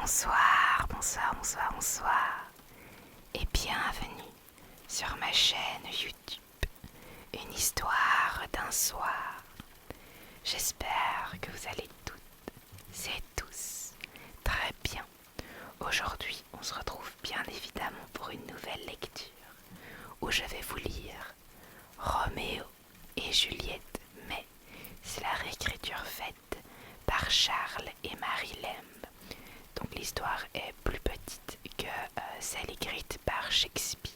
Bonsoir, bonsoir, bonsoir, bonsoir et bienvenue sur ma chaîne YouTube, une histoire d'un soir. J'espère que vous allez toutes et tous très bien. Aujourd'hui, on se retrouve bien évidemment pour une nouvelle lecture où je vais vous lire Roméo et Juliette, mais c'est la réécriture faite par Charles et Marie Lembe. Donc l'histoire est plus petite que celle écrite par Shakespeare.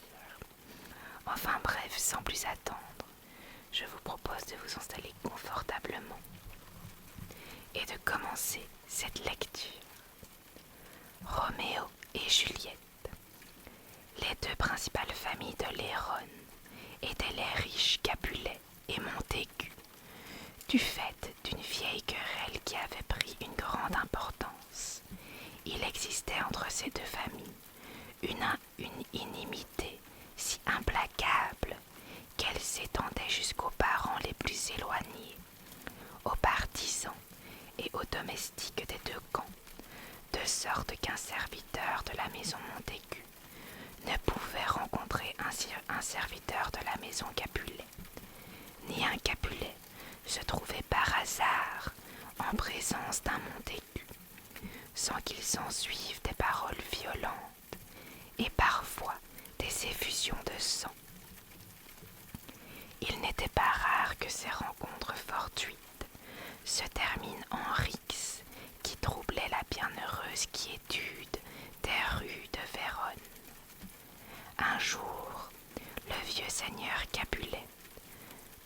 Enfin bref, sans plus attendre, je vous propose de vous installer confortablement et de commencer cette lecture. Roméo et Juliette. Les deux principales familles de l'Hérault étaient les riches Capulet et Montaigu, du fait d'une vieille querelle qui avait pris une grande importance. Il existait entre ces deux familles une inimité si implacable qu'elle s'étendait jusqu'aux parents les plus éloignés, aux partisans et aux domestiques des deux camps, de sorte qu'un serviteur de la maison Montaigu ne pouvait rencontrer un serviteur de la maison Capulet, ni un Capulet se trouvait par hasard en présence d'un Montaigu, sans qu'il s'en suive des paroles violentes et parfois des effusions de sang. Il n'était pas rare que ces rencontres fortuites se terminent en rixes qui troublaient la bienheureuse quiétude des rues de Vérone. Un jour, le vieux seigneur Capulet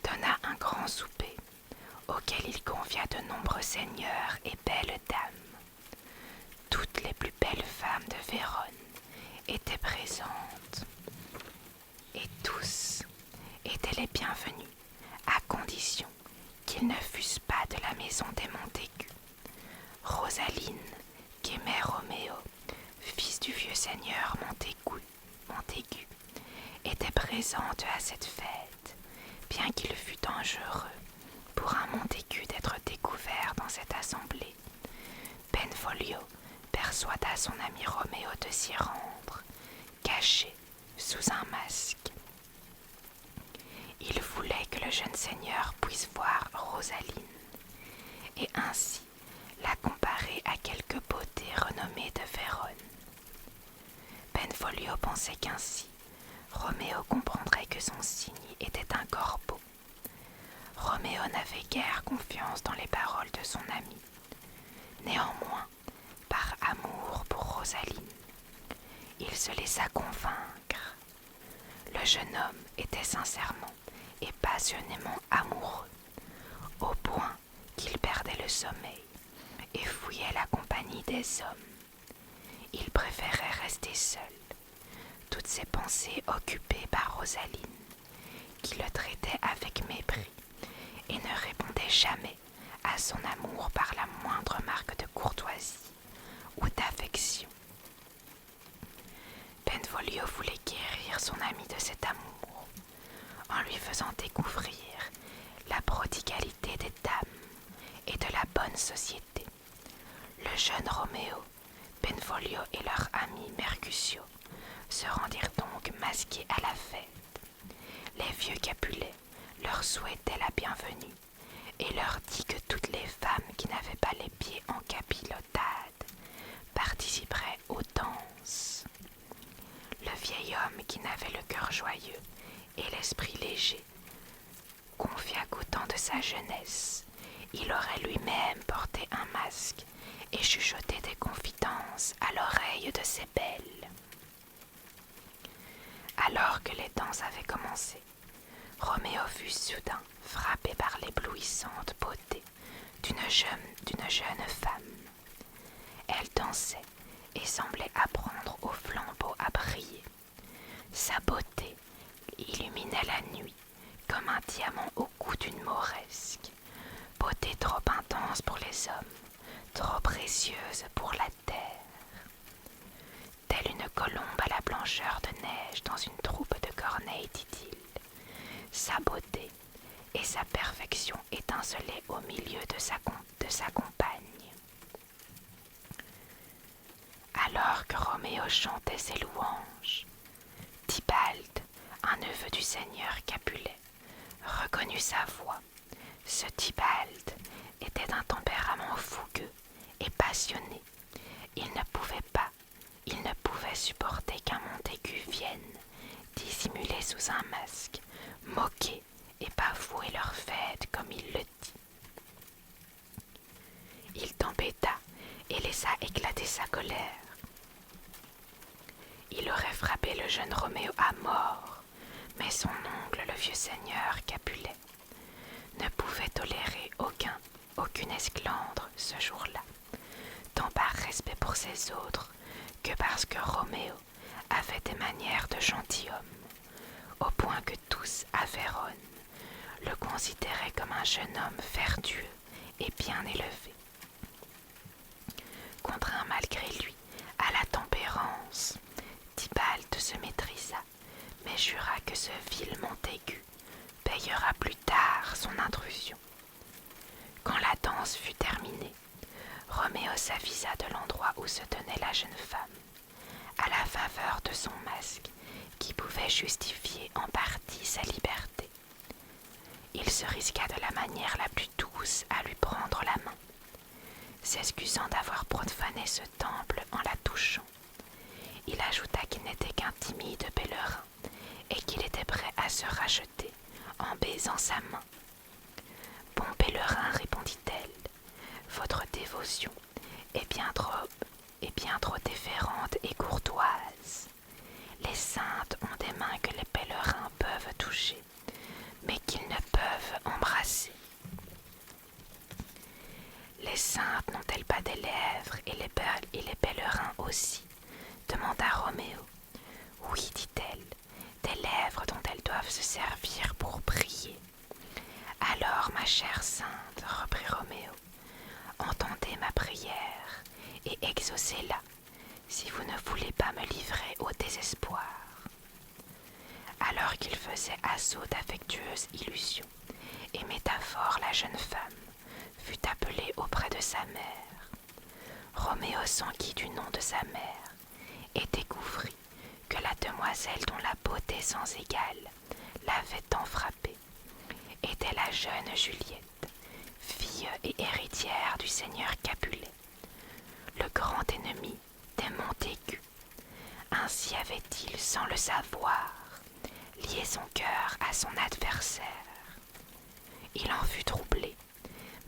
donna un grand souper auquel il convia de nombreux seigneurs et belles dames. Toutes les plus belles femmes de Vérone étaient présentes, et tous étaient les bienvenus, à condition qu'ils ne fussent pas de la maison des Montaigu. Rosaline, qu'aimait Roméo, fils du vieux seigneur Montaigu, était présente à cette fête, bien qu'il fût dangereux pour un Montaigu d'être découvert dans cette assemblée. Benvolio persuada son ami Roméo de s'y rendre, caché sous un masque. Il voulait que le jeune seigneur puisse voir Rosaline, et ainsi la comparer à quelque beauté renommée de Vérone. Benvolio pensait qu'ainsi Roméo comprendrait que son signe était un corbeau. Roméo n'avait guère confiance dans les paroles de son ami. Néanmoins, par amour pour Rosaline, il se laissa convaincre. Le jeune homme était sincèrement et passionnément amoureux, au point qu'il perdait le sommeil et fouillait la compagnie des hommes. Il préférait rester seul, toutes ses pensées occupées par Rosaline, qui le traitait avec mépris et ne répondait jamais à son amour par la moindre marque de courtoisie ou d'affection. Benvolio voulait guérir son ami de cet amour en lui faisant découvrir la prodigalité des dames et de la bonne société. Le jeune Roméo, Benvolio et leur ami Mercutio se rendirent donc masqués à la fête. Les vieux Capulets leur souhaitaient la bienvenue et leur dit que toutes les femmes qui n'avaient pas les pieds en capilotade participeraient aux danses. Le vieil homme qui n'avait le cœur joyeux et l'esprit léger confia qu'au temps de sa jeunesse, il aurait lui-même porté un masque et chuchoté des confidences à l'oreille de ses belles. Alors que les danses avaient commencé, Roméo fut soudain frappé par l'éblouissante beauté d'une jeune femme. Elle dansait et semblait apprendre au flambeau à briller. Sa beauté illuminait la nuit comme un diamant au cou d'une mauresque. Beauté trop intense pour les hommes, trop précieuse pour la terre. Telle une colombe à la blancheur de neige dans une troupe de corneilles d'idylle, sa beauté et sa perfection étincelaient au milieu de sa compagne. Roméo chantait ses louanges. Tybalt, un neveu du seigneur Capulet, reconnut sa voix. Ce Tybalt était d'un tempérament fougueux et passionné. Il ne pouvait supporter qu'un Montaigu vienne, dissimulé sous un masque, moquer et bafouer leur fête comme il le dit. Il t'embêta et laissa éclater sa colère. Il aurait frappé le jeune Roméo à mort, mais son oncle, le vieux seigneur Capulet, ne pouvait tolérer aucune esclandre ce jour-là, tant par respect pour ses autres que parce que Roméo avait des manières de gentilhomme, au point que tous à Vérone le considéraient comme un jeune homme vertueux et bien élevé. Contraint malgré lui à la tempérance, Tybalt se maîtrisa, mais jura que ce vil Montaigu payera plus tard son intrusion. Quand la danse fut terminée, Roméo s'avisa de l'endroit où se tenait la jeune femme, à la faveur de son masque qui pouvait justifier en partie sa liberté. Il se risqua de la manière la plus douce à lui prendre la main, s'excusant d'avoir profané ce temple en la touchant. Il ajouta qu'il n'était qu'un timide pèlerin et qu'il était prêt à se racheter en baisant sa main. « Bon pèlerin, répondit-elle, votre dévotion est bien trop déférente et courtoise. Les saintes ont des mains que les pèlerins peuvent toucher, mais qu'ils ne peuvent embrasser. Les saintes n'ont-elles pas des lèvres et les pèlerins aussi ?» demanda Roméo. « Oui, dit-elle, des lèvres dont elles doivent se servir pour prier. »« Alors, ma chère sainte, reprit Roméo, entendez ma prière et exaucez-la, si vous ne voulez pas me livrer au désespoir. » Alors qu'il faisait assaut d'affectueuses illusions et métaphores, la jeune femme fut appelée auprès de sa mère. Roméo s'enquit du nom de sa mère et découvrit que la demoiselle dont la beauté sans égale l'avait tant frappé était la jeune Juliette, fille et héritière du seigneur Capulet, le grand ennemi des Montaigu. Ainsi avait-il, sans le savoir, lié son cœur à son adversaire. Il en fut troublé,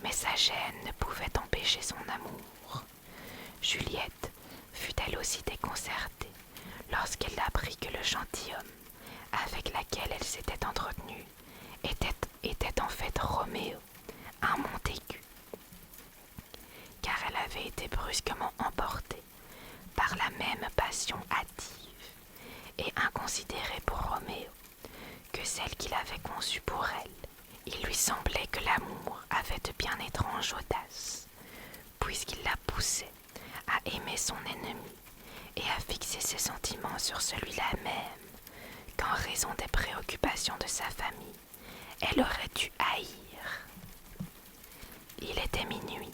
mais sa gêne ne pouvait empêcher son amour. Juliette fut elle aussi déconcertée lorsqu'elle apprit que le gentilhomme avec lequel elle s'était entretenue était en fait Roméo, un Montaigu, car elle avait été brusquement emportée par la même passion hâtive et inconsidérée pour Roméo que celle qu'il avait conçue pour elle. Il lui semblait que l'amour avait de bien étranges audaces, puisqu'il la poussait à aimer son ennemi et à fixer ses sentiments sur celui-là même, qu'en raison des préoccupations de sa famille, elle aurait dû haïr. Il était minuit.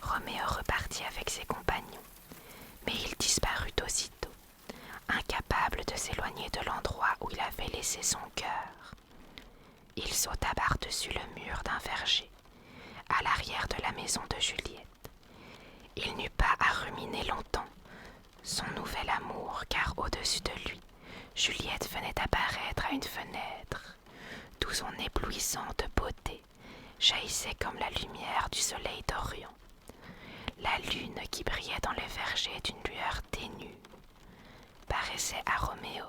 Roméo repartit avec ses compagnons, mais il disparut aussitôt, incapable de s'éloigner de l'endroit où il avait laissé son cœur. Il sauta par-dessus le mur d'un verger, à l'arrière de la maison de Juliette. Il n'eut pas à ruminer longtemps son nouvel amour, car au-dessus de lui, Juliette venait d'apparaître à une fenêtre, d'où son éblouissante beauté jaillissait comme la lumière du soleil d'Orient. La lune qui brillait dans le verger d'une lueur ténue paraissait à Roméo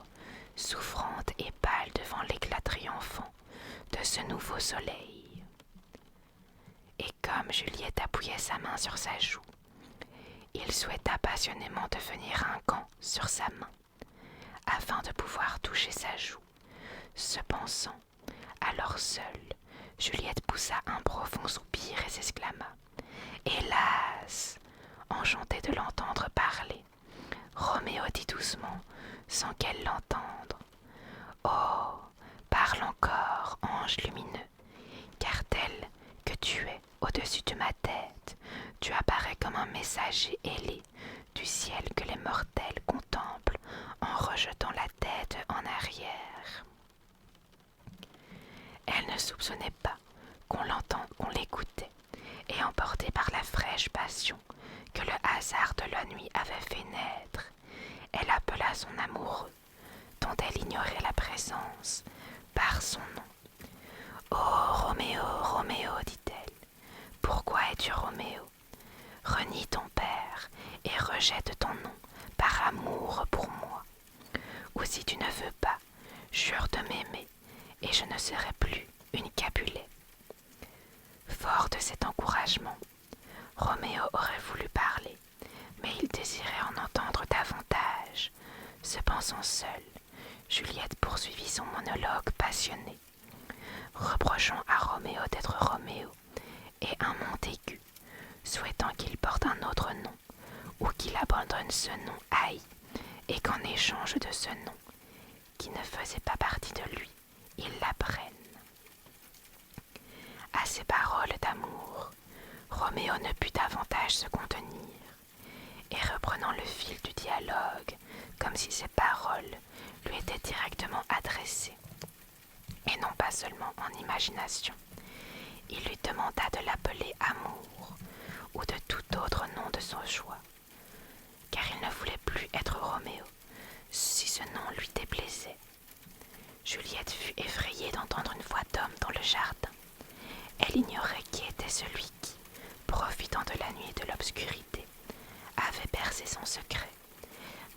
souffrante et pâle devant l'éclat triomphant de ce nouveau soleil. Et comme Juliette appuyait sa main sur sa joue, il souhaita passionnément devenir un gant sur sa main, afin de pouvoir toucher sa joue. Se pensant alors seule, Juliette poussa un profond soupir et s'exclama « Hélas !» enchantée de l'entendre parler. Roméo dit doucement, sans qu'elle l'entende « Oh, parle encore, ange lumineux, car tel que tu es au-dessus de ma tête, tu apparais comme un messager ailé du ciel que les mortels soupçonnait pas qu'on l'écoutait, et emportée par la fraîche passion que le hasard de la nuit avait fait naître, elle appela son amoureux, dont elle ignorait la présence, par son nom. « Oh, Roméo, Roméo, dit-elle, pourquoi es-tu Roméo? Renie ton père et rejette ton nom par amour pour moi. Ou si tu ne veux pas, jure de m'aimer, et je ne serai plus une Capulet. » Fort de cet encouragement, Roméo aurait voulu parler, mais il désirait en entendre davantage. Se pensant seul, Juliette poursuivit son monologue passionné, reprochant à Roméo d'être Roméo et un Montaigu, souhaitant qu'il porte un autre nom ou qu'il abandonne ce nom haï et qu'en échange de ce nom, qui ne faisait pas partie de lui, il l'apprenne. À ces paroles d'amour, Roméo ne put davantage se contenir, et reprenant le fil du dialogue, comme si ces paroles lui étaient directement adressées, et non pas seulement en imagination, il lui demanda de l'appeler Amour, ou de tout autre nom de son choix, car il ne voulait plus être Roméo, si ce nom lui déplaisait. Juliette fut effrayée d'entendre une voix d'homme dans le jardin. Elle ignorait qui était celui qui, profitant de la nuit et de l'obscurité, avait percé son secret.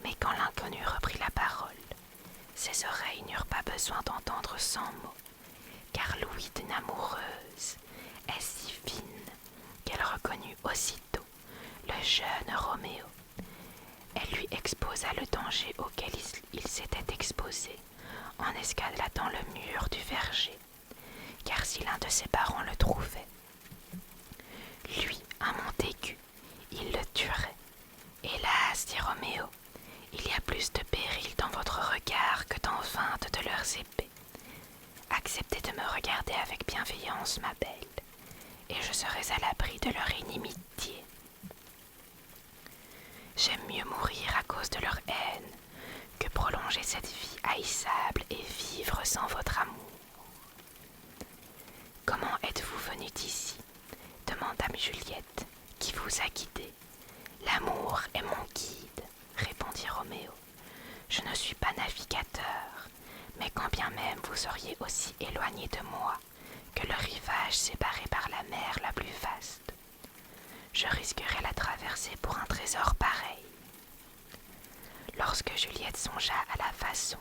Mais quand l'inconnu reprit la parole, ses oreilles n'eurent pas besoin d'entendre 100 mots, car l'ouïe d'une amoureuse est si fine qu'elle reconnut aussitôt le jeune Roméo. Elle lui exposa le danger auquel il s'était exposé en escaladant le mur du verger, car si l'un de ses parents le trouvait, lui, un Montaigu, il le tuerait. Hélas, dit Roméo, il y a plus de péril dans votre regard que dans 20 de leurs épées. Acceptez de me regarder avec bienveillance, ma belle, et je serai à l'abri de leur inimitié. J'aime mieux mourir à cause de leur haine que prolonger cette vie haïssable et vivre sans votre amour. Comment êtes-vous venu ici? Demanda Juliette, qui vous a guidé. L'amour est mon guide, répondit Roméo. Je ne suis pas navigateur, mais quand bien même vous seriez aussi éloigné de moi que le rivage séparé par la mer la plus vaste, je risquerais la traversée pour un trésor pareil. Lorsque Juliette songea à la façon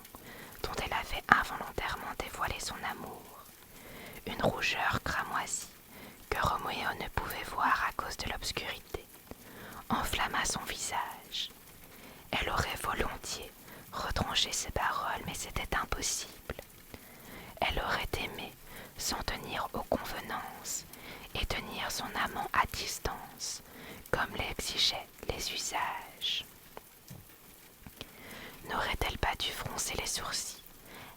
dont elle avait involontairement dévoilé son amour, une rougeur cramoisie que Roméo ne pouvait voir à cause de l'obscurité enflamma son visage. Elle aurait volontiers retranché ses paroles, mais c'était impossible. Elle aurait aimé s'en tenir aux convenances et tenir son amant à distance, comme l'exigeaient les usages. N'aurait-elle pas dû froncer les sourcils,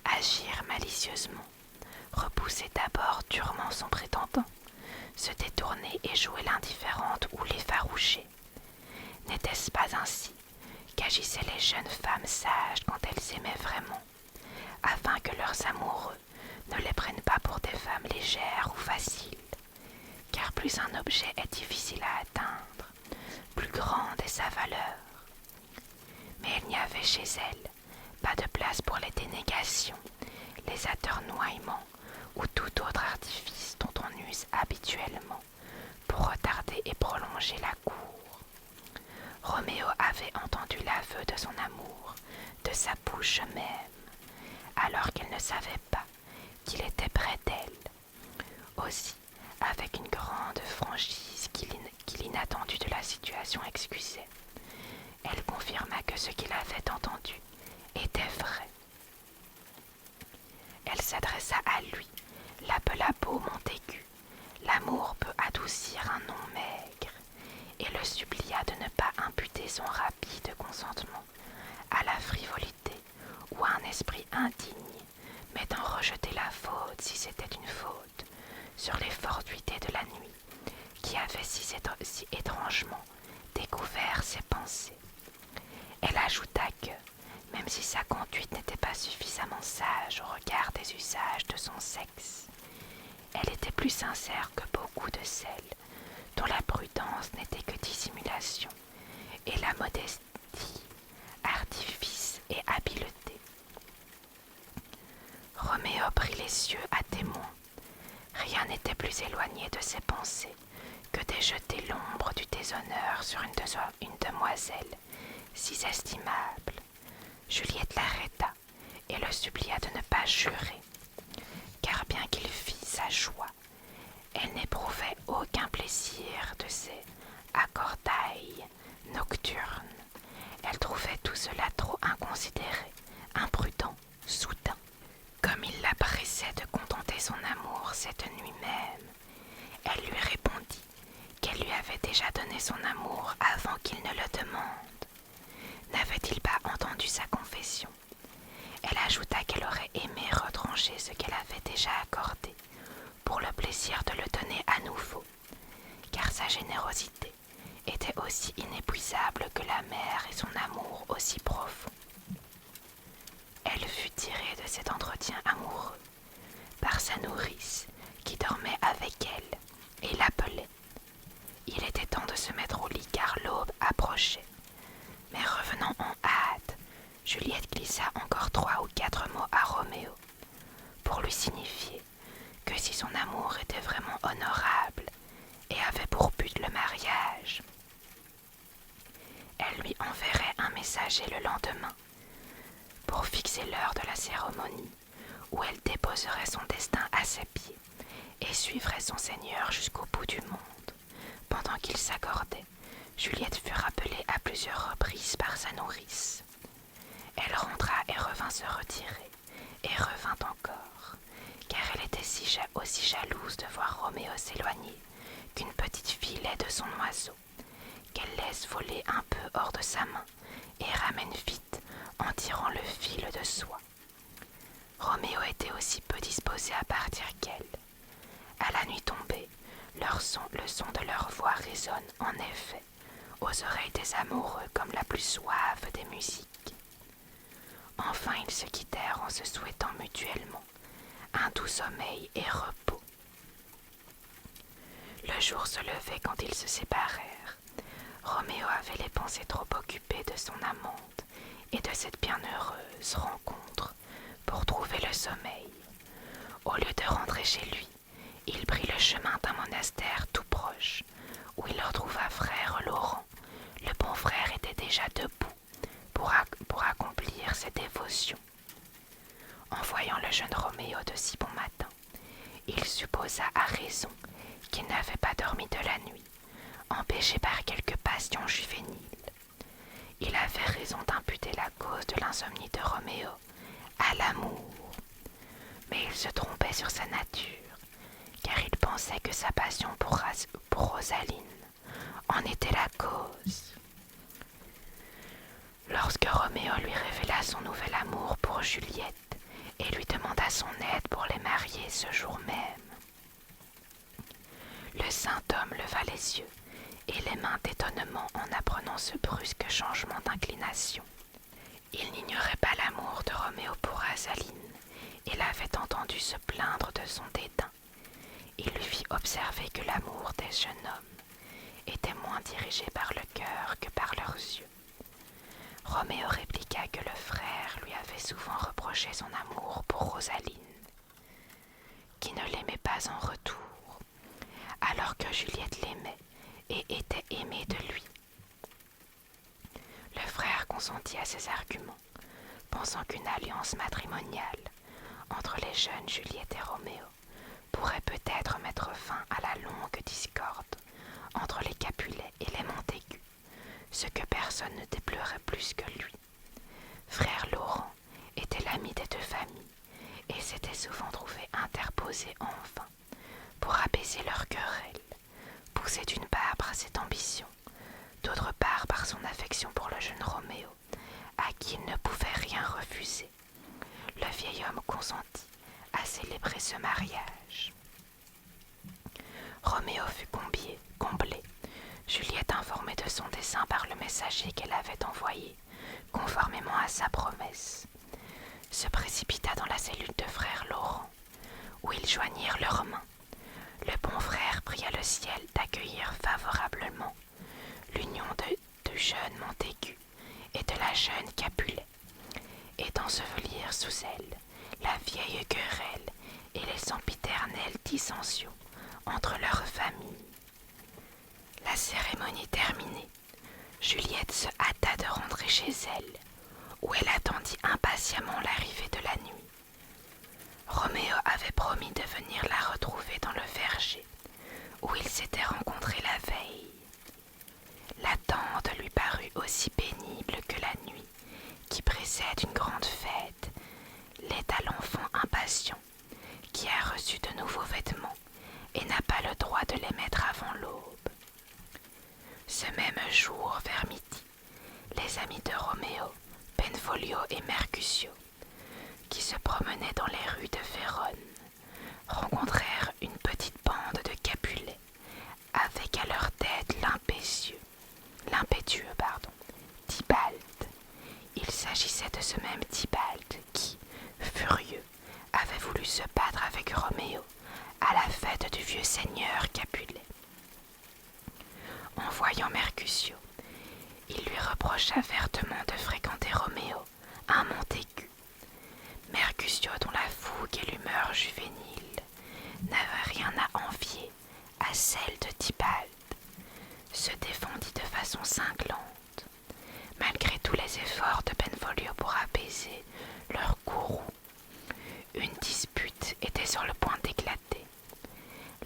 agir malicieusement, repousser d'abord durement son prétendant, se détourner et jouer l'indifférente ou l'effaroucher? N'était-ce pas ainsi qu'agissaient les jeunes femmes sages quand elles aimaient vraiment, afin que leurs amoureux ne les prennent pas pour des femmes légères ou faciles, car plus un objet est difficile à atteindre, plus grande est sa valeur. Mais il n'y avait chez elles pas de place pour les dénégations, les atermoiements ou tout autre artifice dont on use habituellement pour retarder et prolonger la cour. Roméo avait entendu l'aveu de son amour de sa bouche même, alors qu'elle ne savait pas qu'il était près d'elle. Aussi, avec une grande franchise qu'il inattendu de la situation excusait, elle confirma que ce qu'il avait entendu était vrai. Elle s'adressa à lui, l'appela beau Montaigu. L'amour peut adoucir un nom maigre, et le supplia de ne pas imputer son rapide consentement à la frivolité ou à un esprit indigne, mais d'en rejeter la faute si c'était une faute sur les fortuités de la nuit qui avait si étrangement découvert ses pensées. Elle ajouta que, même si sa conduite n'était pas suffisamment sage au regard des usages de son sexe, Elle était plus sincère que beaucoup de celles dont la prudence n'était que dissimulation et la modestie, artifice et habileté. Roméo prit les cieux à témoin. Rien n'était plus éloigné de ses pensées que de jeter l'ombre du déshonneur sur une demoiselle si estimable. Juliette l'arrêta et le supplia de ne pas jurer, car bien qu'il fît sa joie, elle n'éprouvait aucun plaisir de ces accordailles nocturnes. Elle trouvait tout cela trop inconsidéré, imprudent, soudain. Comme il la pressait de contenter son amour cette nuit même, elle lui répondit qu'elle lui avait déjà donné son amour avant qu'il ne le demande. N'avait-il pas entendu sa confession? Elle ajouta qu'elle aurait aimé retrancher ce qu'elle avait déjà accordé, pour le plaisir de le donner à nouveau, car sa générosité était aussi inépuisable que la mer et son amour aussi profond. Elle fut tirée de cet entretien amoureux par sa nourrice qui dormait avec elle et l'appelait. Il était temps de se mettre au lit car l'aube approchait. Mais revenant en hâte, Juliette glissa encore 3 ou 4 mots à Roméo pour lui signifier que si son amour était vraiment honorable et avait pour but le mariage, elle lui enverrait un messager le lendemain pour fixer l'heure de la cérémonie où elle déposerait son destin à ses pieds et suivrait son seigneur jusqu'au bout du monde. Pendant qu'ils s'accordaient, Juliette fut rappelée à plusieurs reprises par sa nourrice. Elle rentra et revint se retirer, et revint encore, car elle était aussi jalouse de voir Roméo s'éloigner qu'une petite fille laide de son oiseau, qu'elle laisse voler un peu hors de sa main et ramène vite en tirant le fil de soie. Roméo était aussi peu disposé à partir qu'elle. À la nuit tombée, le son de leur voix résonne en effet aux oreilles des amoureux comme la plus suave des musiques. Enfin ils se quittèrent en se souhaitant mutuellement un doux sommeil et repos. Le jour se levait quand ils se séparèrent. Roméo avait les pensées trop occupées de son amante et de cette bienheureuse rencontre pour trouver le sommeil. Au lieu de rentrer chez lui, il prit le chemin d'un monastère tout proche, où il retrouva frère Laurent. Le bon frère était déjà debout pour accomplir ses dévotions. En voyant le jeune Roméo de si bon matin, il supposa à raison qu'il n'avait pas dormi de la nuit, empêché par quelque passion juvénile. Il avait raison d'imputer la cause de l'insomnie de Roméo à l'amour, mais il se trompait sur sa nature, car il pensait que sa passion pour Rosaline en était la cause. Lorsque Roméo lui révéla son nouvel amour pour Juliette et lui demanda son aide pour les marier ce jour même, le saint homme leva les yeux et les mains d'étonnement en apprenant ce brusque changement d'inclination. Il n'ignorait pas l'amour de Roméo pour Rosaline et l'avait entendu se plaindre de son dédain. Il lui fit observer que l'amour des jeunes hommes était moins dirigé par le cœur que par leurs yeux. Roméo répliqua que le frère lui avait souvent reproché son amour pour Rosaline, qui ne l'aimait pas en retour, alors que Juliette l'aimait et était aimée de lui. Le frère consentit à ces arguments, pensant qu'une alliance matrimoniale entre les jeunes Juliette et Roméo pourrait peut-être mettre fin à la longue discorde entre les Capulet et les Montaigu, ce que personne ne déplorait plus que lui. Frère Laurent était l'ami des deux familles et s'était souvent trouvé interposé enfin pour apaiser leur querelle, poussé d'une part par cette ambition, d'autre part par son affection pour le jeune Roméo, à qui il ne pouvait rien refuser. Le vieil homme consentit à célébrer ce mariage. Roméo fut comblé. Juliette, informée de son dessein par le messager qu'elle avait envoyé, conformément à sa promesse, se précipita dans la cellule de frère Laurent, où ils joignirent leurs mains, ciel d'accueillir favorablement l'union du jeune Montaigu et de la jeune Capulet, et d'ensevelir sous elle la vieille querelle et les sempiternelles dissensions entre leurs familles. La cérémonie terminée, Juliette se hâta de rentrer chez elle, où elle attendit impatiemment l'arrivée de la nuit. Roméo avait promis de venir la retrouver dans le verger, où ils s'étaient rencontrés la veille. L'attente lui parut aussi pénible que la nuit qui précède une grande fête l'est à l'enfant impatient, qui a reçu de nouveaux vêtements et n'a pas le droit de les mettre avant l'aube. Ce même jour, vers midi, les amis de Roméo, Benvolio et Mercutio, qui se promenaient dans les rues de Vérone, rencontrèrent une petite bande de Capulets, avec à leur tête l'impétueux, Tybalt. Il s'agissait de ce même Tybalt qui, furieux, avait voulu se battre avec Roméo à la fête du vieux seigneur Capulet. En voyant Mercutio, il lui reprocha vertement de fréquenter Roméo, un Montaigu. Mercutio, dont la fougue et l'humeur juvénile n'avaient rien à envier à celle de Tybalt, se défendit de façon cinglante, malgré tous les efforts de Benvolio pour apaiser leur courroux. Une dispute était sur le point d'éclater,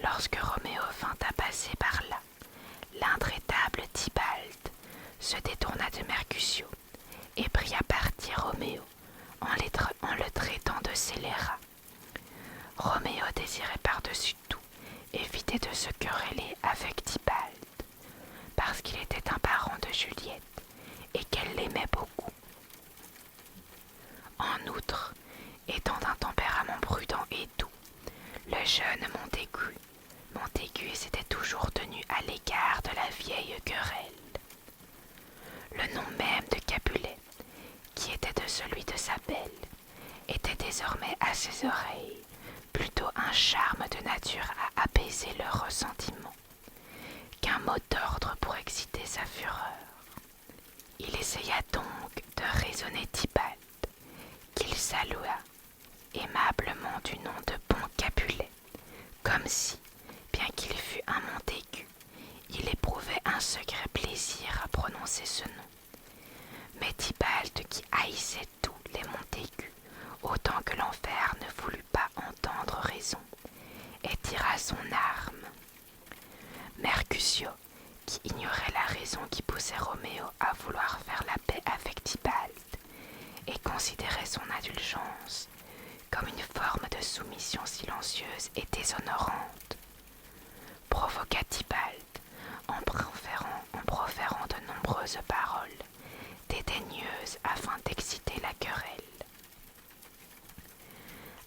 lorsque Roméo vint à passer par là. L'intraitable Tybalt se détourna de Mercutio et prit à partie Roméo en le traitant de scélérat. Roméo désirait par-dessus tout éviter de se quereller avec Tybalt, parce qu'il était un parent de Juliette et qu'elle l'aimait beaucoup. En outre, étant d'un tempérament prudent et doux, le jeune Montaigu s'était toujours tenu à l'égard de la vieille querelle. Le nom même de Capulet, qui était de celui de sa belle, était désormais à ses oreilles plutôt un charme de nature à apaiser leur ressentiment qu'un mot d'ordre pour exciter sa fureur. Il essaya donc de raisonner Tybalt, qu'il salua aimablement du nom de bon Capulet, comme si, bien qu'il fût un Montaigu, il éprouvait un secret plaisir à prononcer ce nom. Mais Tybalt, qui haïssait tous les Montaigus autant que l'enfer, ne voulut pas entendre raison et tira son arme. Mercutio, qui ignorait la raison qui poussait Roméo à vouloir faire la paix avec Tybalt et considérait son indulgence comme une forme de soumission silencieuse et déshonorante, provoqua Tybalt en proférant de nombreuses paroles dédaigneuses afin d'exciter la querelle.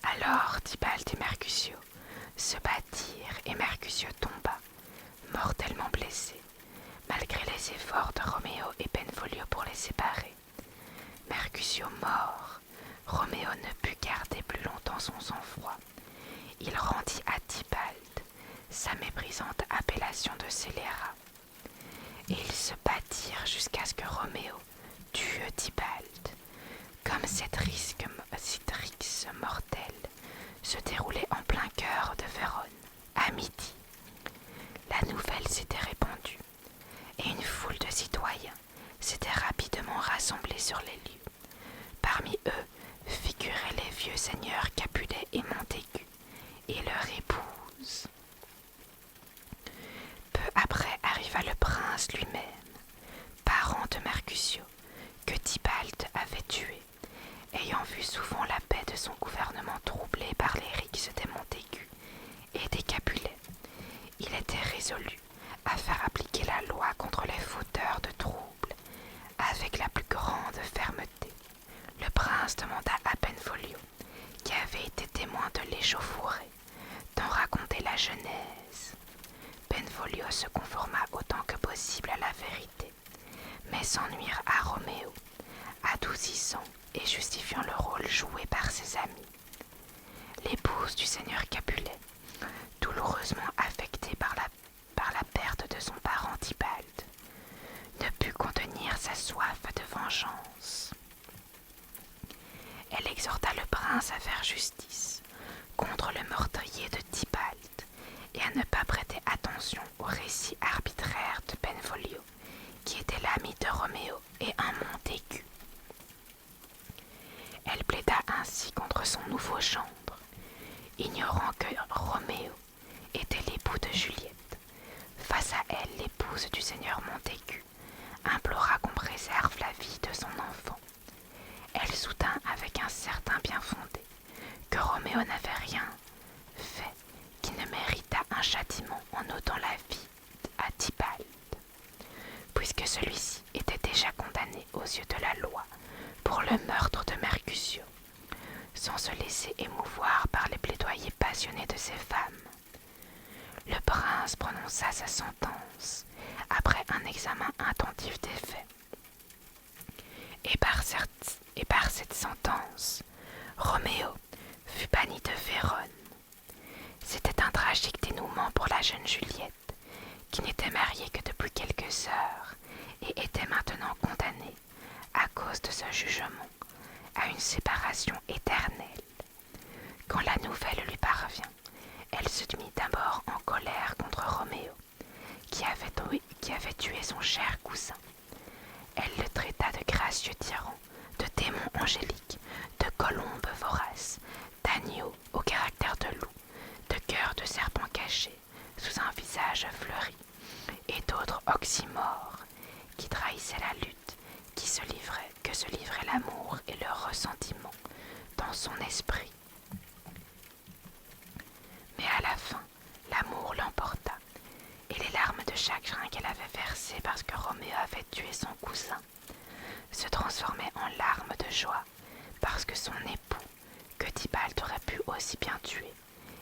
Alors Tybalt et Mercutio se battirent et Mercutio tomba, mortellement blessé, malgré les efforts de Roméo et Benvolio pour les séparer. Mercutio mort, Roméo ne put garder plus longtemps son sang-froid. Il rendit à Tybalt sa méprisante appellation de scélérat, et ils se battirent jusqu'à ce que Roméo tue Tybalt. Comme cette rixe mortelle se déroulait en plein cœur de Vérone, à midi, la nouvelle s'était répandue, et une foule de citoyens s'était rapidement rassemblée sur les lieux. Parmi eux figuraient les vieux seigneurs Capulet et Montaigu, et leur épouse. Peu après arriva le prince lui-même, parent de Mercutio, que Tybalt avait tué, ayant vu souvent la paix de son gouvernement troublée par les rixes des Montaigu et des Capulets. Il était résolu à faire appliquer la loi contre les fauteurs de troubles avec la plus grande fermeté. Le prince demanda à Benvolio, qui avait été témoin de l'échauffourée, d'en raconter la genèse. Benvolio se conforma autant que possible à la vérité, mais sans nuire à Roméo, adoucissant et justifiant le rôle joué par ses amis. L'épouse du seigneur Capulet, douloureusement affectée par la vengeance. Elle exhorta le prince à faire justice contre le meurtrier de Tybalt et à ne pas prêter attention au récit arbitraire de Benvolio, qui était l'ami de Roméo et un Montaigu. Elle plaida ainsi contre son nouveau gendre, ignorant que Roméo était l'époux de Juliette. Face à elle, l'épouse du seigneur Montaigu implora qu'on préserve la vie de son enfant. Elle soutint avec un certain bien fondé que Roméo n'avait rien fait qui ne méritât un châtiment en ôtant la vie à Tybalt, puisque celui-ci était déjà condamné aux yeux de la loi pour le meurtre de Mercutio, sans se laisser émouvoir par les plaidoyers passionnés de ses femmes. Le prince prononça sa sentence après un examen attentif des faits. Et par cette sentence, Roméo fut banni de Vérone. C'était un tragique dénouement pour la jeune Juliette, qui n'était mariée que depuis quelques heures et était maintenant condamnée, à cause de ce jugement, à une séparation éternelle. Quand la nouvelle lui parvint, elle se mit d'abord en colère contre Roméo, qui avait tué son cher cousin. Elle le traita de gracieux tyran, de démon angélique, de colombe vorace, d'agneau au caractère de loup, de cœur de serpent caché sous un visage fleuri, et d'autres oxymores qui trahissaient la lutte que se livrait l'amour et le ressentiment dans son esprit. Mais à la fin, l'amour l'emporta, et les larmes de chagrin qu'elle avait versées parce que Roméo avait tué son cousin se transformaient en larmes de joie parce que son époux, que Tybalt aurait pu aussi bien tuer,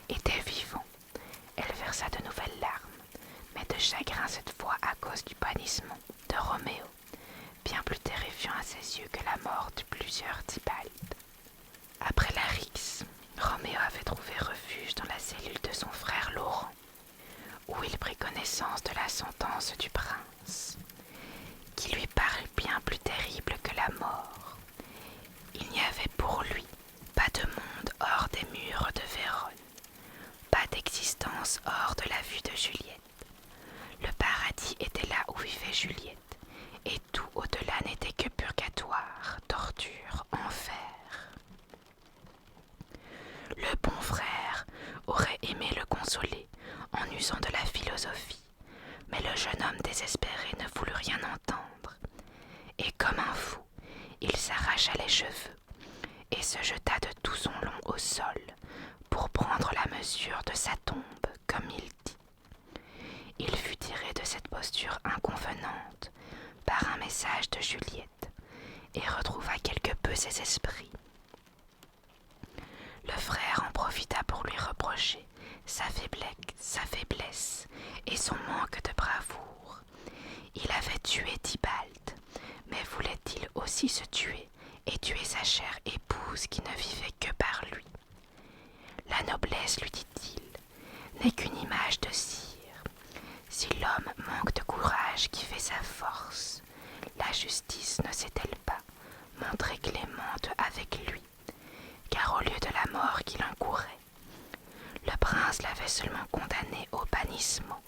était vivant. Elle versa de nouvelles larmes, mais de chagrin cette fois à cause du bannissement de Roméo, bien plus terrifiant à ses yeux que la mort de plusieurs Tybalt. Après la rixe, Roméo avait trouvé refuge dans la cellule de son frère Laurent, où il prit connaissance de la sentence du prince, qui lui parut bien plus terrible que la mort. Il n'y avait pour lui pas de monde hors des murs de Vérone, pas d'existence hors de la vue de Juliette. Le paradis était là où vivait Juliette, et tout au-delà n'était que purgatoire, torture, enfer. Le bon frère aurait aimé le consoler en usant de la philosophie, mais le jeune homme désespéré ne voulut rien entendre, et comme un fou, il s'arracha les cheveux et se jeta de tout son long au sol pour prendre la mesure de sa tombe, comme il dit. Il fut tiré de cette posture inconvenante par un message de Juliette et retrouva quelque peu ses esprits. Le frère en profita pour lui reprocher sa faiblesse et son manque de bravoure. Il avait tué Tybalt, mais voulait-il aussi se tuer et tuer sa chère épouse qui ne vivait que par lui? La noblesse, lui dit-il, n'est qu'une image de cire. Si l'homme manque de courage qui fait sa force, la justice ne s'est-elle pas montrée clémente avec lui, car au lieu de la mort qu'il encourait, le prince l'avait seulement condamné au bannissement.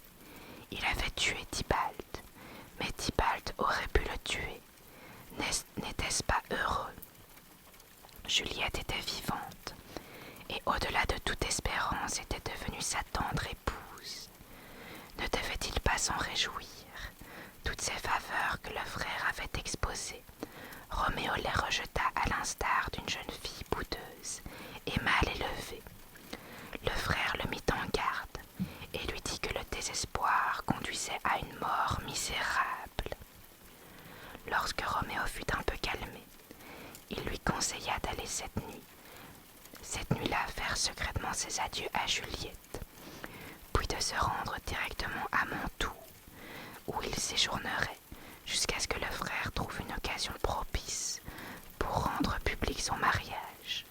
Il avait tué Tybalt, mais Tybalt aurait pu le tuer. N'était-ce pas heureux? Juliette était vivante, et au-delà de toute espérance était devenue sa tendre épouse. Ne devait-il pas s'en réjouir? Toutes ces faveurs que le frère avait exposées, Roméo les rejeta à l'instar d'une jeune fille boudeuse et mal élevée. Le frère le mit en garde et lui dit que le désespoir conduisait à une mort misérable. Lorsque Roméo fut un peu calmé, il lui conseilla d'aller cette nuit-là faire secrètement ses adieux à Juliette, puis de se rendre directement à Mantoue, où il séjournerait jusqu'à ce que le frère trouve une occasion propice pour rendre public son mariage,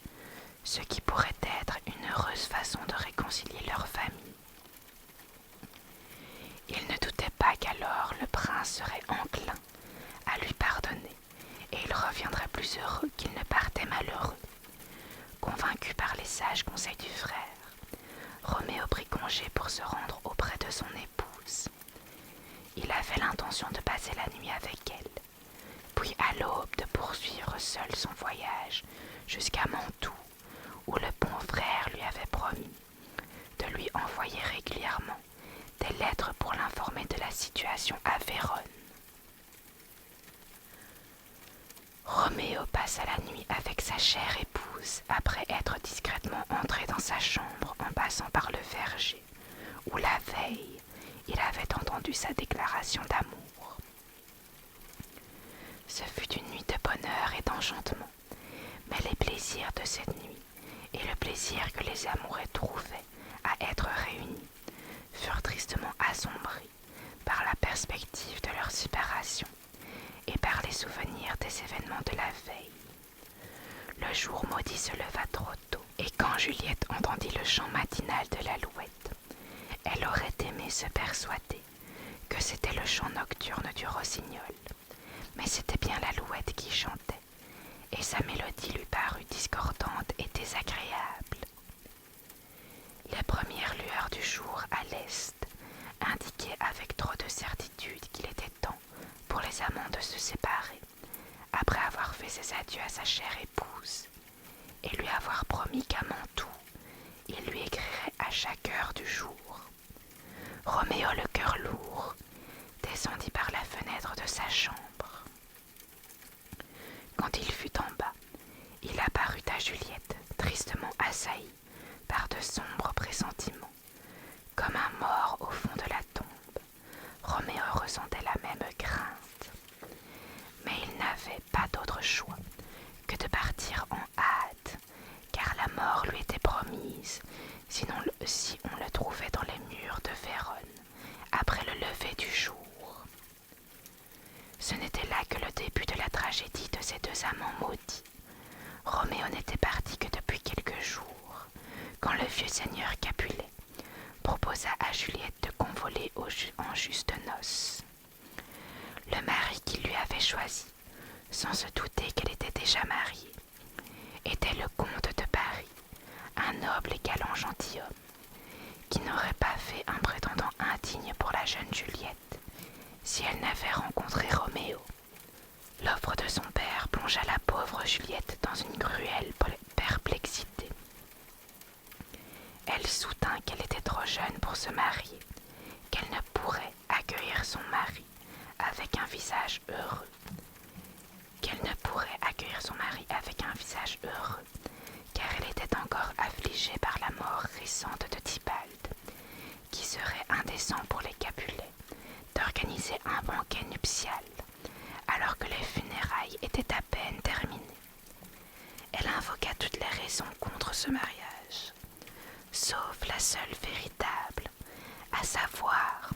ce qui pourrait être une heureuse façon de réconcilier leurs familles. Il ne doutait pas qu'alors le prince serait enclin à lui pardonner, et il reviendrait plus heureux qu'il ne partait malheureux. Convaincu par les sages conseils du frère, Roméo prit congé pour se rendre auprès de son épouse. Il avait l'intention de passer la nuit avec elle, puis à l'aube de poursuivre seul son voyage jusqu'à Mantoue, où le bon frère lui avait promis de lui envoyer régulièrement des lettres pour l'informer de la situation à Vérone. Roméo passa la nuit avec sa chère épouse après être discrètement entré dans sa chambre en passant par le verger, où la veille il avait entendu sa déclaration d'amour. Ce fut une nuit de bonheur et d'enchantement, mais les plaisirs de cette nuit et le plaisir que les amoureux trouvaient à être réunis furent tristement assombris par la perspective de leur séparation et par les souvenirs des événements de la veille. Le jour maudit se leva trop tôt, et quand Juliette entendit le chant matinal de l'alouette, elle aurait aimé se persuader que c'était le chant nocturne du rossignol, mais c'était bien l'alouette qui chantait, et sa mélodie lui parut discordante et désagréable. Les premières lueurs du jour à l'est indiquaient avec trop de certitude qu'il était temps pour les amants de se séparer, après avoir fait ses adieux à sa chère épouse, et lui avoir promis qu'à Mantoue, il lui écrirait à chaque heure du jour. Roméo, le cœur lourd, descendit par la fenêtre de sa chambre. Quand il fut en bas, il apparut à Juliette, tristement assaillie par de sombres pressentiments. Comme un mort au fond de la tombe, Roméo ressentait la même crainte. Mais il n'avait pas d'autre choix que de partir en hâte, car la mort lui était promise si on le trouvait dans les murs de Vérone après le lever du jour. Ce n'était là que le début de la tragédie de ces deux amants maudits. Roméo n'était parti que depuis quelques jours, quand le vieux seigneur Capulet proposa à Juliette de convoler en juste noces. Le mari qu'il lui avait choisi, sans se douter qu'elle était déjà mariée, était le comte de Paris, un noble et galant gentilhomme, qui n'aurait pas fait un prétendant indigne pour la jeune Juliette si elle n'avait rencontré Roméo. L'offre de son père plongea la pauvre Juliette dans une cruelle perplexité. Elle soutint qu'elle était trop jeune pour se marier, qu'elle ne pourrait accueillir son mari avec un visage heureux, car elle était encore affligée par la mort récente de Tybalt, qui serait indécent pour les Capulets d'organiser un banquet nuptial, alors que les funérailles étaient à peine terminées. Elle invoqua toutes les raisons contre ce mariage, sauf la seule véritable, à savoir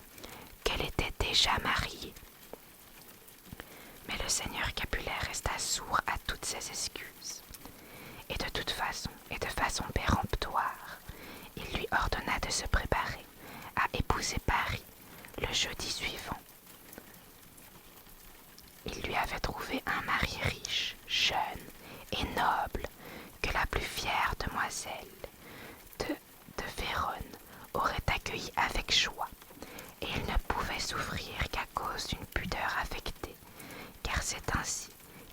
qu'elle était déjà mariée. Mais le seigneur Capulet resta sourd à toutes ces excuses, et de façon péremptoire, il lui ordonna de se préparer à épouser Paris le jeudi suivant. Il lui avait trouvé un mari riche, jeune et noble, que la plus fière demoiselle de Vérone aurait accueilli avec joie, et il ne pouvait souffrir qu'à cause d'une pudeur affectée, car c'est ainsi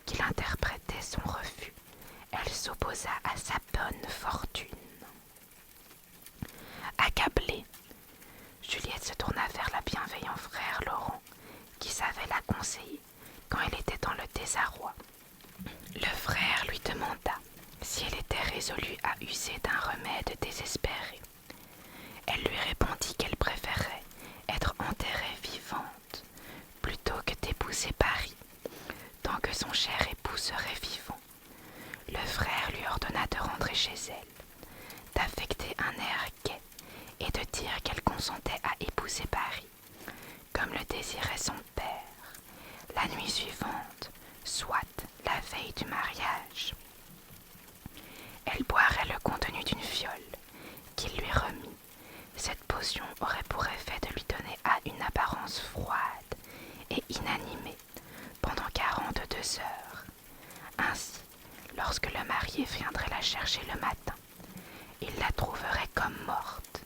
qu'il interprétait son refus. Elle s'opposa à sa bonne fortune. Accablée, Juliette se tourna vers la bienveillant frère Laurent, qui savait la conseiller quand elle était dans le désarroi. Le frère lui demanda si elle était résolue à user d'un remède désespéré. Elle lui répondit qu'elle préférait être enterrée vivante plutôt que d'épouser Paris, tant que son cher époux serait vivant. Le frère lui ordonna de rentrer chez elle, d'affecter un air gai et de dire qu'elle consentait à épouser Paris, comme le désirait son père, la nuit suivante, soit la veille du mariage. Elle boirait le contenu d'une fiole qu'il lui remit. Cette potion aurait pour effet de lui donner une apparence froide et inanimée pendant 42 heures. Ainsi, lorsque le marié viendrait la chercher le matin, il la trouverait comme morte.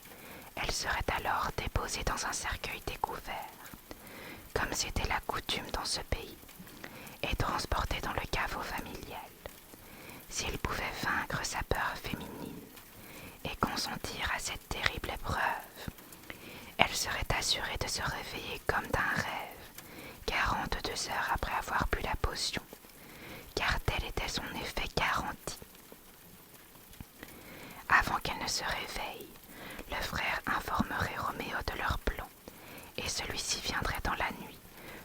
Elle serait alors déposée dans un cercueil découvert, comme c'était la coutume dans ce pays, et transportée dans le caveau familial. S'il pouvait vaincre sa peur féminine et consentir à cette terrible épreuve, elle serait assurée de se réveiller comme d'un rêve, 42 heures après avoir bu la potion, car tel était son effet garanti. Avant qu'elle ne se réveille, le frère informerait Roméo de leur plan, et celui-ci viendrait dans la nuit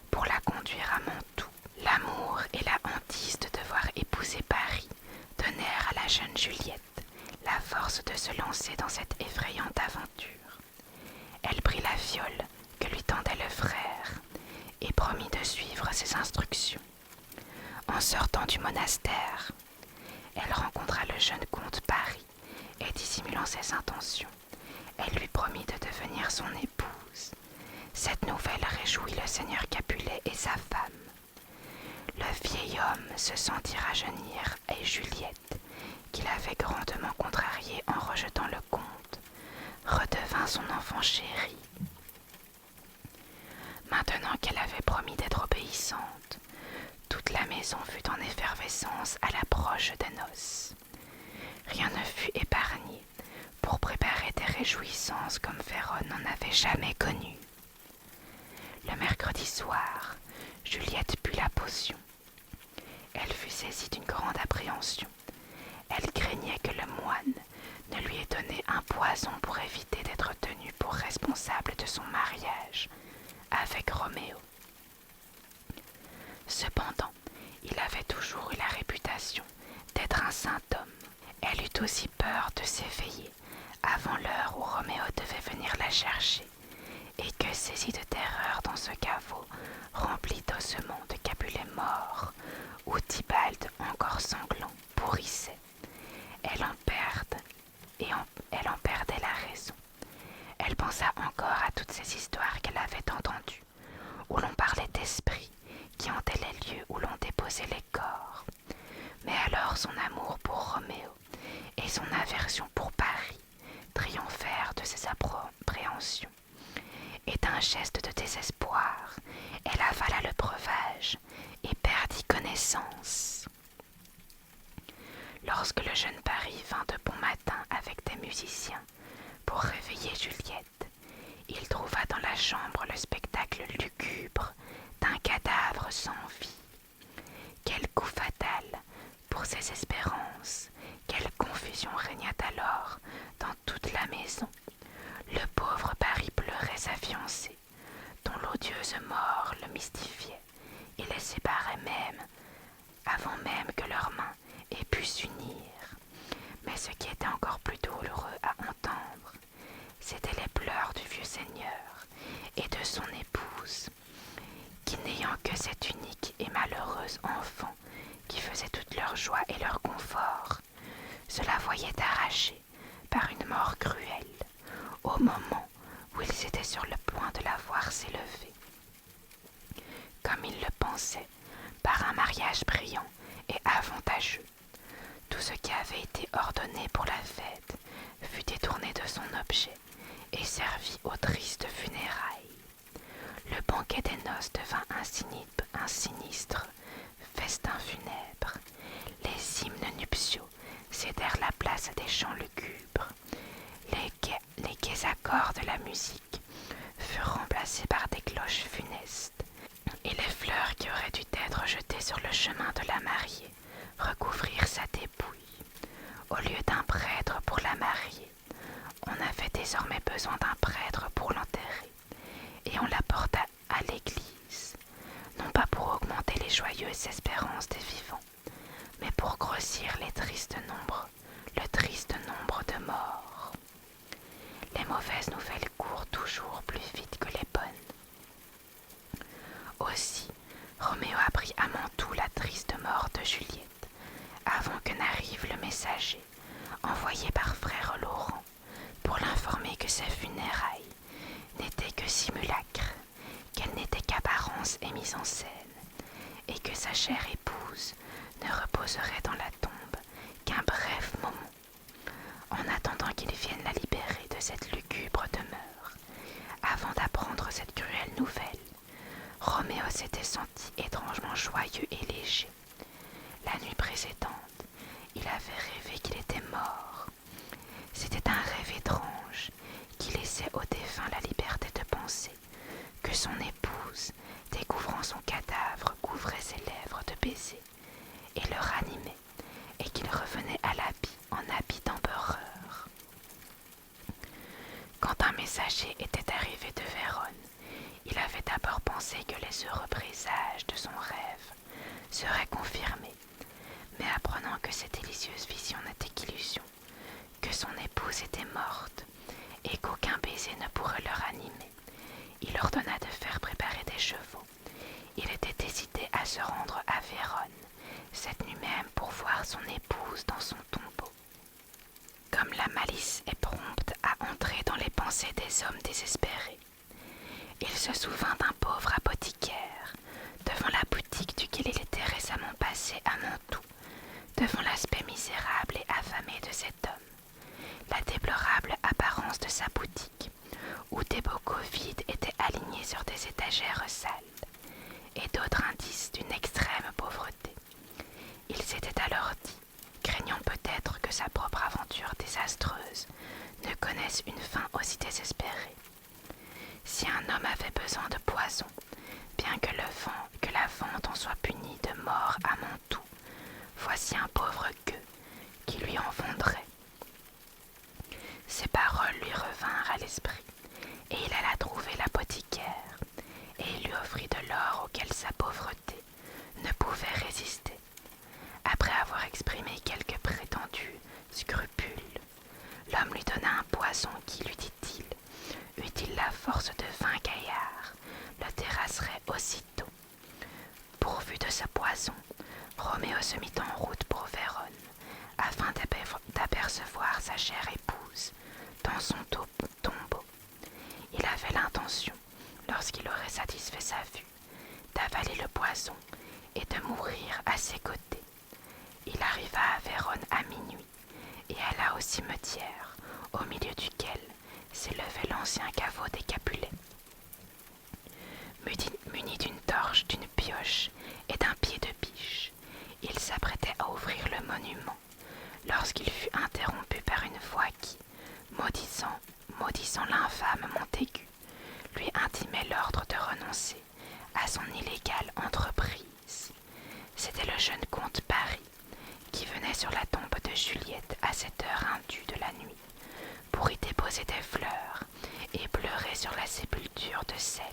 pour la conduire à Mantoue. L'amour et la hantise de devoir épouser Paris donnèrent à la jeune Juliette la force de se lancer dans cette effrayante aventure. Elle prit la fiole que lui tendait le frère et promit de suivre ses instructions. En sortant du monastère, elle rencontra le jeune comte Paris et, dissimulant ses intentions, elle lui promit de devenir son épouse. Cette nouvelle réjouit le seigneur Capulet et sa femme. Le vieil homme se sentit rajeunir et Juliette, qu'il avait grandement contrariée en rejetant le comte, redevint son enfant chéri. Maintenant qu'elle avait promis d'être obéissante, toute la maison fut en effervescence à l'approche des noces. Rien ne fut épargné pour préparer des réjouissances comme Vérone n'en avait jamais connues. Le mercredi soir, Juliette but la potion. Elle fut saisie d'une grande appréhension. Elle craignait que le moine ne lui ait donné un poison pour éviter d'être tenu pour responsable de son mariage avec Roméo. Cependant, il avait toujours eu la réputation d'être un saint homme. Elle eut aussi peur de s'éveiller avant l'heure où Roméo devait venir la chercher, et que, saisie de terreur dans ce caveau rempli d'ossements de Capulet morts, où Tybalt, encore sanglant, pourrissait, elle en perdait la raison. Elle pensa encore à toutes ces histoires qu'elle avait entendues, où l'on parlait d'esprits qui hantaient les lieux où l'on déposait les corps. Mais alors son amour pour Roméo et son aversion pour Paris triomphèrent de ses appréhensions, et d'un geste de désespoir, elle avala le breuvage et perdit connaissance. Lorsque le jeune Paris vint de bon matin avec des musiciens pour réveiller Juliette, il trouva dans la chambre le spectacle lugubre d'un cadavre sans vie. Quel coup fatal pour ses espérances! Quelle confusion régna alors dans toute la maison! Le pauvre Paris pleurait sa fiancée, dont l'odieuse mort le mystifiait et les séparait même, avant même que leurs mains aient pu s'unir. Mais ce qui était encore plus douloureux à entendre, c'étaient les pleurs du vieux seigneur et de son épouse, qui, n'ayant que cette unique et malheureuse enfant qui faisait toute leur joie et leur confort, se la voyaient arrachée par une mort cruelle, au moment où ils étaient sur le point de la voir s'élever. Comme ils le pensaient, par un mariage brillant et avantageux, tout ce qui avait été ordonné pour la fête fut détourné de son objet et servit aux tristes funérailles. Le banquet des noces devint un sinistre festin funèbre. Les hymnes nuptiaux cédèrent la place à des chants lugubres. Les gais accords de la musique furent remplacés par des cloches funestes, et les fleurs qui auraient dû être jetées sur le chemin de la mariée recouvrirent sa dépouille. Au lieu d'un prêtre pour la marier, on avait désormais besoin d'un prêtre pour l'enterrer, et on la porta à l'église, non pas pour augmenter les joyeuses espérances des vivants, mais pour grossir le triste nombre de morts. Les mauvaises nouvelles courent toujours plus vite que les bonnes. Aussi, Roméo apprit à Mantoue la triste mort de Juliette, avant que n'arrive le messager, envoyé par frère Laurent, pour l'informer que ses funérailles n'étaient que simulacres, qu'elles n'étaient qu'apparence et mise en scène, et que sa chère épouse ne reposait poserait dans la tombe qu'un bref moment, en attendant qu'il vienne la libérer de cette lugubre demeure. Avant d'apprendre cette cruelle nouvelle, Roméo s'était senti étrangement joyeux et léger. La nuit précédente, il avait rêvé qu'il était mort. C'était un rêve étrange qui laissait au défunt la liberté de penser que son épouse, découvrant son cadavre, couvrait ses lèvres de baisers et le ranimait, et qu'il revenait à la vie en habit d'empereur. Quand un messager était arrivé de Vérone, il avait d'abord pensé que les heureux présages de son rêve seraient confirmés, mais apprenant que cette délicieuse vision n'était qu'illusion, que son épouse était morte et qu'aucun baiser ne pourrait le ranimer, il ordonna de faire préparer des chevaux. Il était décidé à se rendre à Vérone cette nuit même pour voir son épouse dans son tombeau. Comme la malice est prompte à entrer dans les pensées des hommes désespérés, il se souvint d'un pauvre apothicaire, devant la boutique duquel il était récemment passé à Mantoue, devant l'aspect misérable et affamé de cet homme, la déplorable apparence de sa boutique, où des bocaux vides étaient alignés sur des étagères sales, et d'autres indices d'une extrême pauvreté. Il s'était alors dit, craignant peut-être que sa propre aventure désastreuse ne connaisse une fin aussi désespérée. Si un homme avait besoin de poison, bien que la vente en soit punie de mort à Mantoue, voici un pauvre gueux qui lui en vendrait. Ces paroles lui revinrent à l'esprit, et il alla trouver l'apothicaire, et il lui offrit de l'or auquel sa pauvreté ne pouvait résister. Après avoir exprimé quelques prétendus scrupules, l'homme lui donna un poison qui, lui dit-il, eût-il la force de 20 gaillards, le terrasserait aussitôt. Pourvu de ce poison, Roméo se mit en route pour Vérone, afin d'apercevoir sa chère épouse dans son tombeau. Il avait l'intention, lorsqu'il aurait satisfait sa vue, d'avaler le poison et de mourir à ses côtés. Il arriva à Vérone à minuit et alla au cimetière, au milieu duquel s'élevait l'ancien caveau des Capulets. Muni d'une torche, d'une pioche et d'un pied de biche, il s'apprêtait à ouvrir le monument, lorsqu'il fut interrompu par une voix qui, maudissant l'infâme Montaigu, lui intimait l'ordre de renoncer à son illégale entreprise. C'était le jeune comte Paris, qui venait sur la tombe de Juliette à cette heure indue de la nuit, pour y déposer des fleurs et pleurer sur la sépulture de celle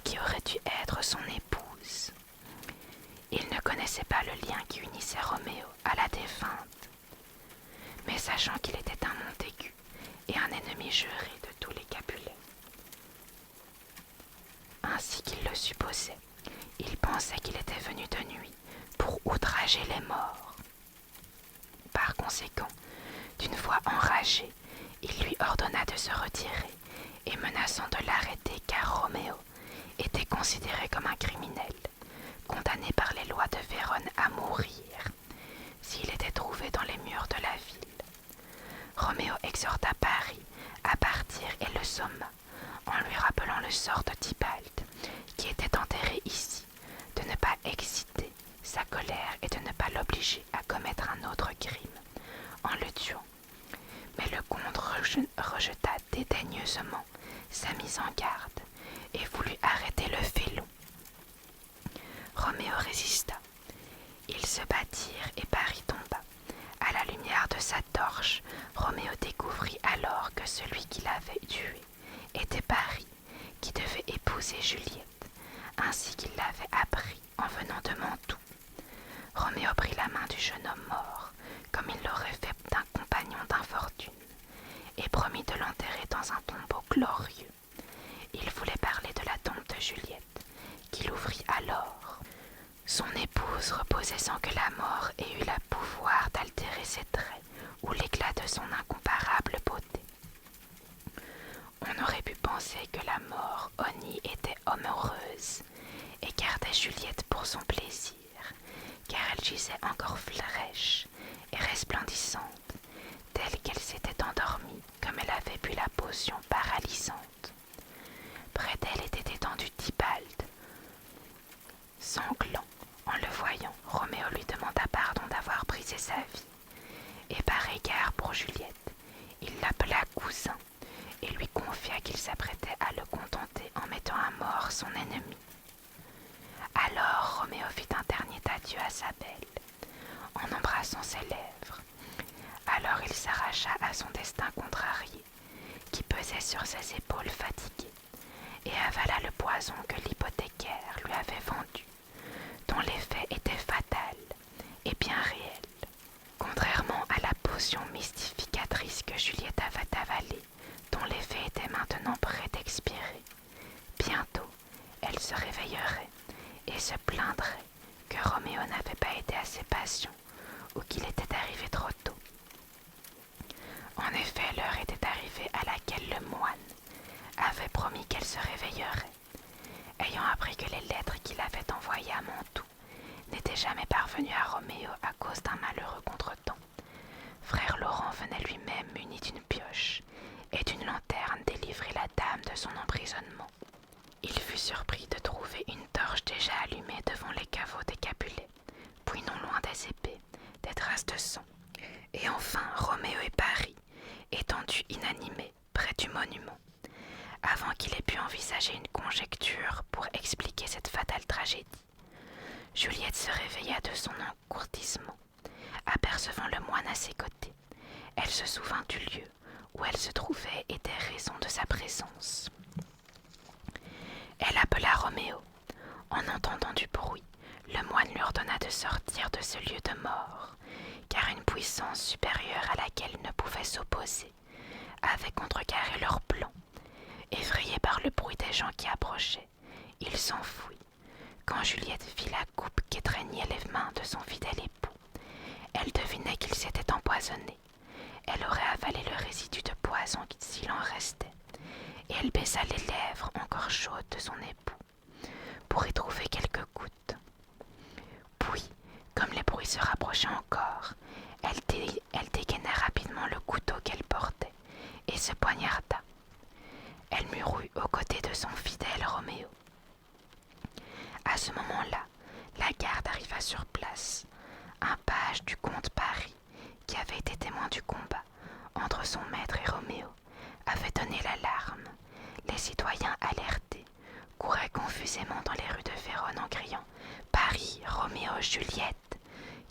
qui aurait dû être son épouse. Il ne connaissait pas le lien qui unissait Roméo à la défunte, mais sachant qu'il était un Montaigu et un ennemi juré de tous les Capulets, ainsi qu'il le supposait, il pensait qu'il était venu de nuit pour outrager les morts. Par conséquent, d'une voix enragée, il lui ordonna de se retirer et menaçant de l'arrêter car Roméo était considéré comme un criminel, condamné par les lois de Vérone à mourir s'il était trouvé dans les murs de la ville. Roméo exhorta Paris à partir et le somma, en lui rappelant le sort de Tybalt, qui était enterré ici, de ne pas exciter sa colère et de ne pas l'obliger à commettre un autre crime en le tuant. Mais le comte rejeta dédaigneusement sa mise en garde et voulut arrêter le félon. Roméo résista. Ils se battirent et Paris tomba. À la lumière de sa torche, Roméo découvrit alors que celui qui l'avait tué était Paris, qui devait épouser Juliette, ainsi qu'il l'avait appris en venant de Mantoue. Roméo prit la main du jeune homme mort, comme il l'aurait fait d'un compagnon d'infortune, et promit de l'enterrer dans un tombeau glorieux. Il voulait parler de la tombe de Juliette, qu'il ouvrit alors. Son épouse reposait sans que la mort ait eu le pouvoir d'altérer ses traits ou l'éclat de son incomparable beauté. On aurait pu penser que la mort honnie était amoureuse et gardait Juliette pour son plaisir, car elle gisait encore fraîche et resplendissante, telle qu'elle s'était endormie comme elle avait bu la potion paralysante. Près d'elle était étendu Tybalt. Sanglant, en le voyant, Roméo lui demanda pardon d'avoir brisé sa vie, et par égard pour Juliette, il l'appela cousin et lui confia qu'il s'apprêtait à le contenter en mettant à mort son ennemi. Alors Roméo fit un dernier adieu à sa belle, en embrassant ses lèvres. Alors il s'arracha à son destin contrarié, qui pesait sur ses épaules fatiguées, et avala le poison que l'hypothécaire lui avait vendu, dont l'effet était fatal et bien réel. Contrairement à la potion mystificatrice que Juliette avait avalée, dont l'effet était maintenant près d'expirer, bientôt elle se réveillerait et se plaindrait que Roméo n'avait pas été assez patient ou qu'il était arrivé trop tôt. En effet, l'heure était arrivée à laquelle le moine avait promis qu'elle se réveillerait, ayant appris que les lettres qu'il avait envoyées à Mantoue n'étaient jamais parvenues à Roméo à cause d'un malheureux contretemps. Frère Laurent venait lui-même muni d'une pioche et d'une lanterne délivrer la dame de son emprisonnement. Il fut surpris de trouver une torche déjà allumée devant les caveaux des Capulets, puis non loin des épées, des traces de sang, et enfin Roméo et Paris, étendus inanimés près du monument. Avant qu'il ait pu envisager une conjecture pour expliquer cette fatale tragédie, Juliette se réveilla de son engourdissement, apercevant le moine à ses côtés. Elle se souvint du lieu où elle se trouvait et des raisons de sa présence. Elle appela Roméo. En entendant du bruit, le moine lui ordonna de sortir de ce lieu de mort, car une puissance supérieure à laquelle il ne pouvait s'opposer avait contrecarré leur plan. Effrayé par le bruit des gens qui approchaient, il s'enfuit. Quand Juliette vit la coupe qu'étreignaient les mains de son fidèle époux, elle devinait qu'il s'était empoisonné. Elle aurait avalé le résidu de poison s'il en restait, et elle baisa les lèvres encore chaudes de son époux pour y trouver quelques gouttes. Puis, comme les bruits se rapprochaient encore, elle dégaina rapidement le couteau qu'elle portait et se poignarda. Elle mourut aux côtés de son fidèle Roméo. À ce moment-là, la garde arriva sur place. Un page du comte Paris, qui avait été témoin du combat entre son maître et Roméo, avait donné l'alarme. Les citoyens alertés couraient confusément dans les rues de Vérone en criant « Paris, Roméo, Juliette !»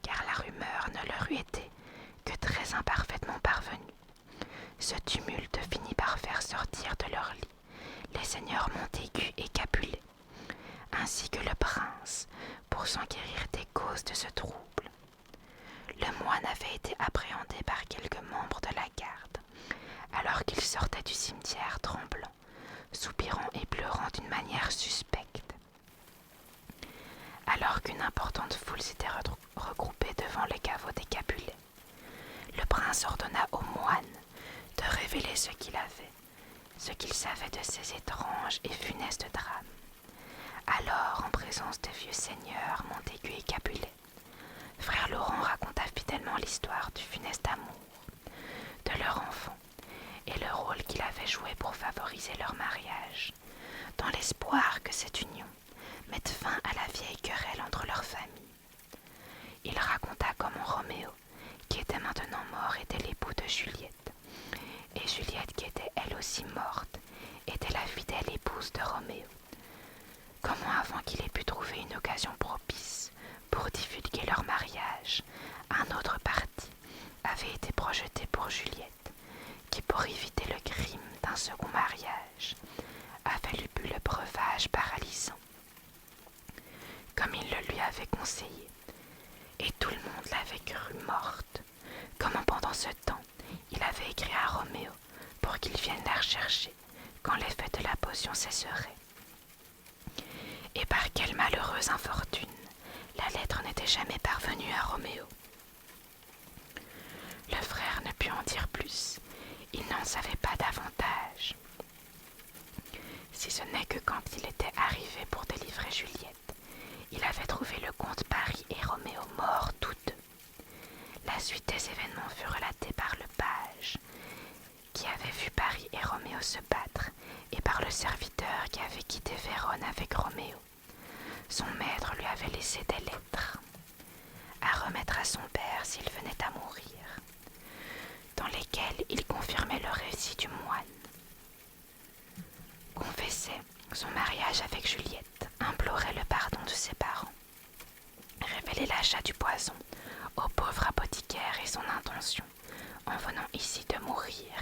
car la rumeur ne leur eût été que très imparfaitement parvenue. Ce tumulte finit par faire sortir de leur lit les seigneurs Montaigu et Capulet, ainsi que le prince, pour s'enquérir des causes de ce trouble. Le moine avait été appréhendé par quelques membres de la garde, alors qu'il sortait du cimetière tremblant, soupirant et pleurant d'une manière suspecte. Alors qu'une importante foule s'était regroupée devant les caveaux des Capulets, le prince ordonna au moine de révéler ce qu'il savait de ces étranges et funestes drames. Alors, en présence des vieux seigneurs Montaigu et Capulet, frère Laurent raconta fidèlement l'histoire du funeste amour de leur enfant et le rôle qu'il avait joué pour favoriser leur mariage, dans l'espoir que cette union mette fin à la vieille querelle entre leurs familles. Il raconta comment Roméo, qui était maintenant mort, était l'époux de Juliette, et Juliette, qui était elle aussi morte, était la fidèle épouse de Roméo. Comment, avant qu'il ait pu trouver une occasion propice pour divulguer leur mariage, un autre parti avait été projeté pour Juliette, qui, pour éviter le crime d'un second mariage, avait bu le breuvage paralysant, comme il le lui avait conseillé, et tout le monde l'avait crue morte. Comment pendant ce temps, il avait écrit à Roméo pour qu'il vienne la rechercher quand l'effet de la potion cesserait. Et par quelle malheureuse infortune la lettre n'était jamais parvenue à Roméo. Le frère ne put en dire plus, il n'en savait pas davantage. Si ce n'est que quand il était arrivé pour délivrer Juliette, il avait trouvé le comte Paris et Roméo morts tous La suite des événements fut relatée par le page qui avait vu Paris et Roméo se battre et par le serviteur qui avait quitté Vérone avec Roméo. Son maître lui avait laissé des lettres à remettre à son père s'il venait à mourir, dans lesquelles il confirmait le récit du moine, confessait son mariage avec Juliette, implorait le pardon de ses parents, révélait l'achat du poison au pauvre apothicaire et son intention, en venant ici de mourir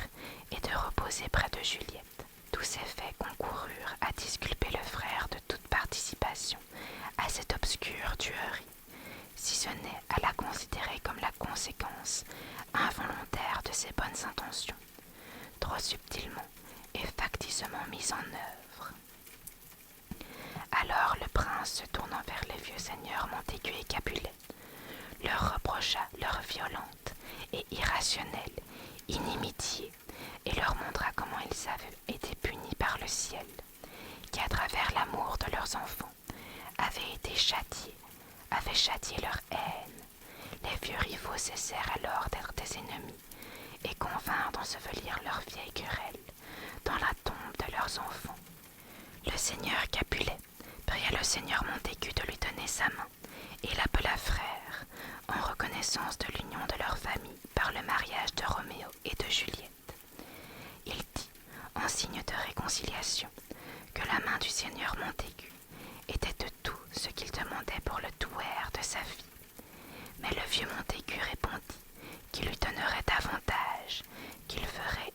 et de reposer près de Juliette. Tous ces faits concoururent à disculper le frère de toute participation à cette obscure tuerie, si ce n'est à la considérer comme la conséquence involontaire de ses bonnes intentions, trop subtilement et facticement mises en œuvre. Alors le prince, se tournant vers les vieux seigneurs Montaigu et Capulet, leur reprocha leur violente et irrationnelle inimitié et leur montra comment ils avaient été punis par le ciel, qui à travers l'amour de leurs enfants avaient châtié leur haine. Les vieux rivaux cessèrent alors d'être des ennemis et convinrent d'ensevelir leur vieille querelle dans la tombe de leurs enfants. Le seigneur Capulet pria le seigneur Montaigu de lui donner sa main et l'appela frère, en reconnaissance de l'union de leur famille par le mariage de Roméo et de Juliette. Il dit, en signe de réconciliation, que la main du seigneur Montaigu était de tout ce qu'il demandait pour le douaire de sa fille. Mais le vieux Montaigu répondit qu'il lui donnerait davantage, qu'il ferait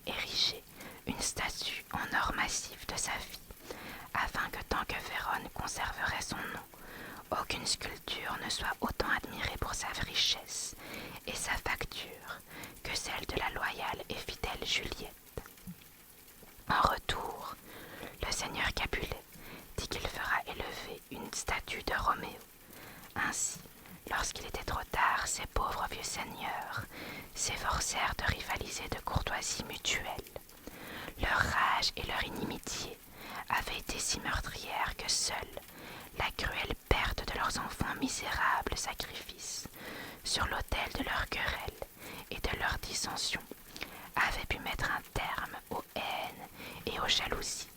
ériger une statue en or massif de sa fille, afin que tant que Vérone conserverait son nom, aucune sculpture ne soit autant admirée pour sa richesse et sa facture que celle de la loyale et fidèle Juliette. En retour, le seigneur Capulet dit qu'il fera élever une statue de Roméo. Ainsi, lorsqu'il était trop tard, ces pauvres vieux seigneurs s'efforcèrent de rivaliser de courtoisie mutuelle. Leur rage et leur inimitié avaient été si meurtrières que seule la cruelle perte de leurs enfants misérables sacrifices sur l'autel de leur querelle et de leurs dissensions avait pu mettre un terme aux haines et aux jalousies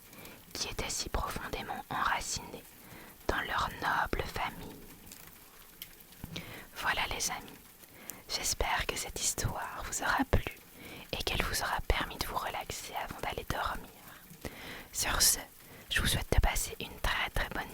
qui étaient si profondément enracinées dans leur noble famille. Voilà les amis, j'espère que cette histoire vous aura plu et qu'elle vous aura permis de vous relaxer avant d'aller dormir. Sur ce, je vous souhaite de passer une très très bonne